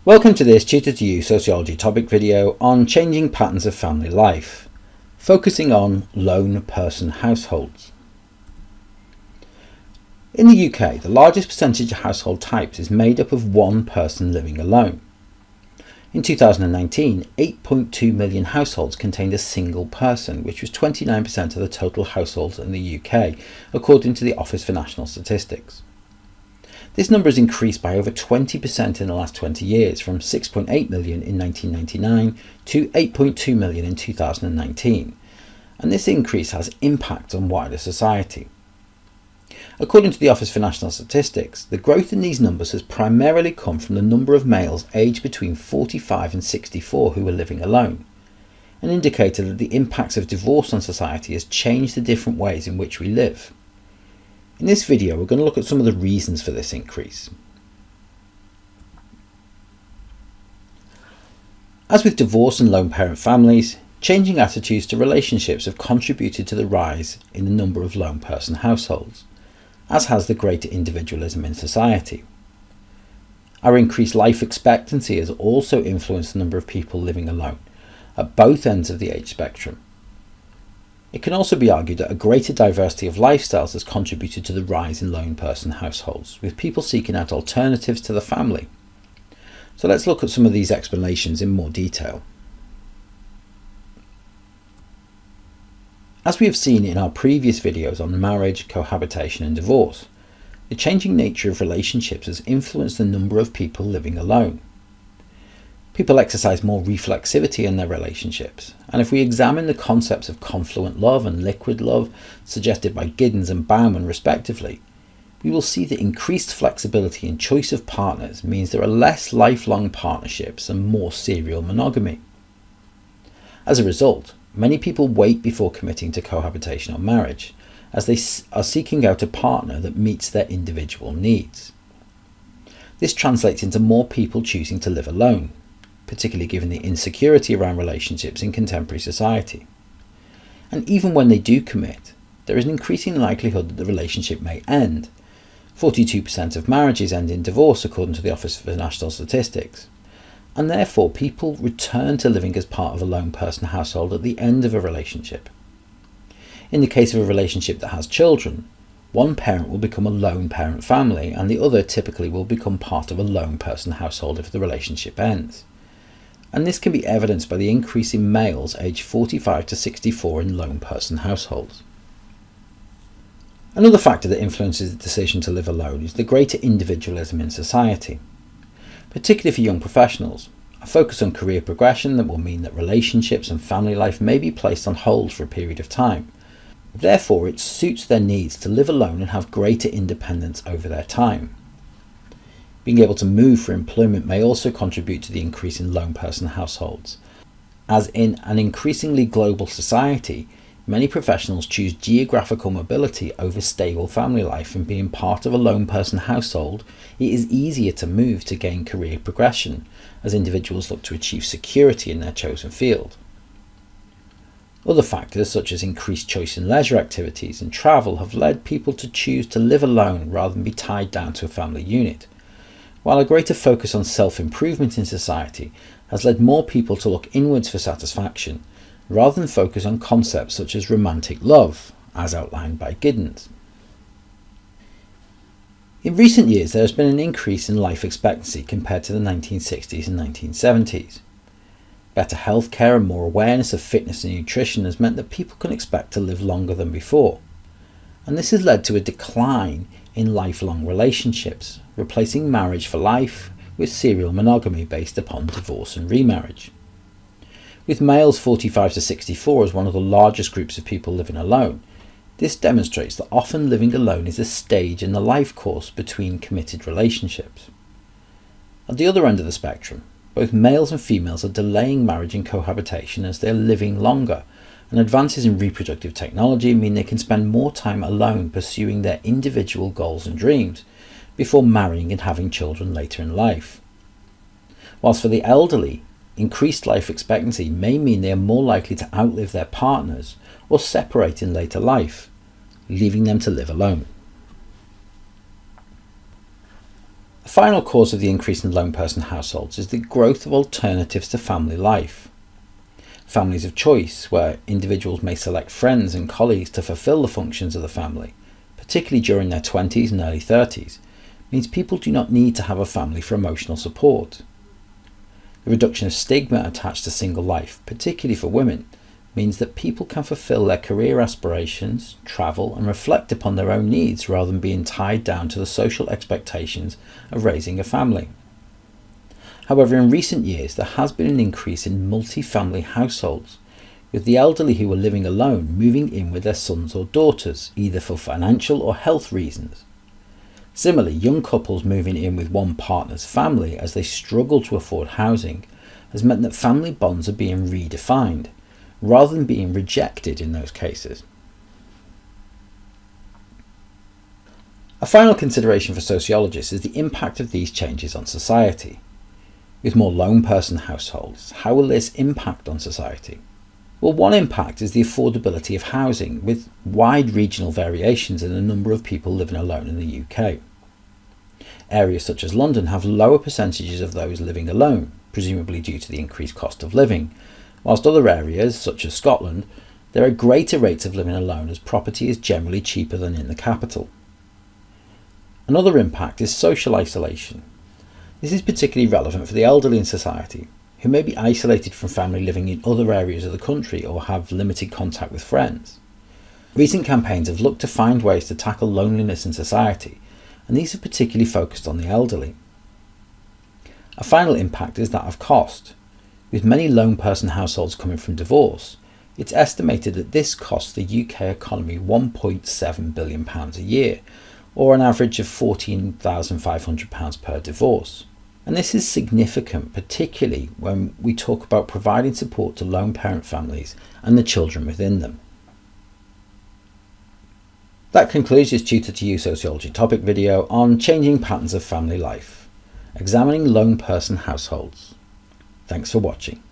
Welcome to this Tutor to You Sociology topic video on changing patterns of family life, focusing on lone person households. In the UK, the largest percentage of household types is made up of one person living alone. In 2019, 8.2 million households contained a single person, which was 29% of the total households in the UK, according to the Office for National Statistics. This number has increased by over 20% in the last 20 years, from 6.8 million in 1999 to 8.2 million in 2019, and this increase has impact on wider society. According to the Office for National Statistics, the growth in these numbers has primarily come from the number of males aged between 45 and 64 who are living alone, an indicator that the impacts of divorce on society has changed the different ways in which we live. In this video, we're going to look at some of the reasons for this increase. As with divorce and lone parent families, changing attitudes to relationships have contributed to the rise in the number of lone person households, as has the greater individualism in society. Our increased life expectancy has also influenced the number of people living alone, at both ends of the age spectrum. It can also be argued that a greater diversity of lifestyles has contributed to the rise in lone person households, with people seeking out alternatives to the family. So let's look at some of these explanations in more detail. As we have seen in our previous videos on marriage, cohabitation and divorce, the changing nature of relationships has influenced the number of people living alone. People exercise more reflexivity in their relationships, and if we examine the concepts of confluent love and liquid love suggested by Giddens and Bauman respectively, we will see that increased flexibility in choice of partners means there are less lifelong partnerships and more serial monogamy. As a result, many people wait before committing to cohabitation or marriage, as they are seeking out a partner that meets their individual needs. This translates into more people choosing to live alone, particularly given the insecurity around relationships in contemporary society. And even when they do commit, there is an increasing likelihood that the relationship may end. 42% of marriages end in divorce according to the Office for National Statistics, and therefore people return to living as part of a lone person household at the end of a relationship. In the case of a relationship that has children, one parent will become a lone parent family and the other typically will become part of a lone person household if the relationship ends. And this can be evidenced by the increase in males aged 45 to 64 in lone person households. Another factor that influences the decision to live alone is the greater individualism in society. Particularly for young professionals, a focus on career progression that will mean that relationships and family life may be placed on hold for a period of time. Therefore, it suits their needs to live alone and have greater independence over their time. Being able to move for employment may also contribute to the increase in lone person households, as in an increasingly global society, many professionals choose geographical mobility over stable family life, and being part of a lone person household, it is easier to move to gain career progression as individuals look to achieve security in their chosen field. Other factors such as increased choice in leisure activities and travel have led people to choose to live alone rather than be tied down to a family unit, while a greater focus on self-improvement in society has led more people to look inwards for satisfaction, rather than focus on concepts such as romantic love, as outlined by Giddens. In recent years, there has been an increase in life expectancy compared to the 1960s and 1970s. Better healthcare and more awareness of fitness and nutrition has meant that people can expect to live longer than before, and this has led to a decline in lifelong relationships, replacing marriage for life with serial monogamy based upon divorce and remarriage. With males 45 to 64 as one of the largest groups of people living alone, this demonstrates that often living alone is a stage in the life course between committed relationships. At the other end of the spectrum, both males and females are delaying marriage and cohabitation as they are living longer, and advances in reproductive technology mean they can spend more time alone pursuing their individual goals and dreams before marrying and having children later in life. Whilst for the elderly, increased life expectancy may mean they are more likely to outlive their partners or separate in later life, leaving them to live alone. A final cause of the increase in lone person households is the growth of alternatives to family life. Families of choice, where individuals may select friends and colleagues to fulfill the functions of the family, particularly during their 20s and early 30s, means people do not need to have a family for emotional support. The reduction of stigma attached to single life, particularly for women, means that people can fulfill their career aspirations, travel, and reflect upon their own needs rather than being tied down to the social expectations of raising a family. However, in recent years there has been an increase in multi-family households, with the elderly who are living alone moving in with their sons or daughters, either for financial or health reasons. Similarly, young couples moving in with one partner's family as they struggle to afford housing has meant that family bonds are being redefined, rather than being rejected in those cases. A final consideration for sociologists is the impact of these changes on society. With more lone person households, how will this impact on society? Well, one impact is the affordability of housing, with wide regional variations in the number of people living alone in the UK. Areas such as London have lower percentages of those living alone, presumably due to the increased cost of living, whilst other areas, such as Scotland, there are greater rates of living alone as property is generally cheaper than in the capital. Another impact is social isolation. This is particularly relevant for the elderly in society, who may be isolated from family living in other areas of the country or have limited contact with friends. Recent campaigns have looked to find ways to tackle loneliness in society, and these have particularly focused on the elderly. A final impact is that of cost. With many lone person households coming from divorce, it's estimated that this costs the UK economy £1.7 billion a year, or an average of £14,500 per divorce. And this is significant, particularly when we talk about providing support to lone parent families and the children within them. That concludes this Tutor to You Sociology topic video on changing patterns of family life, examining lone person households. Thanks for watching.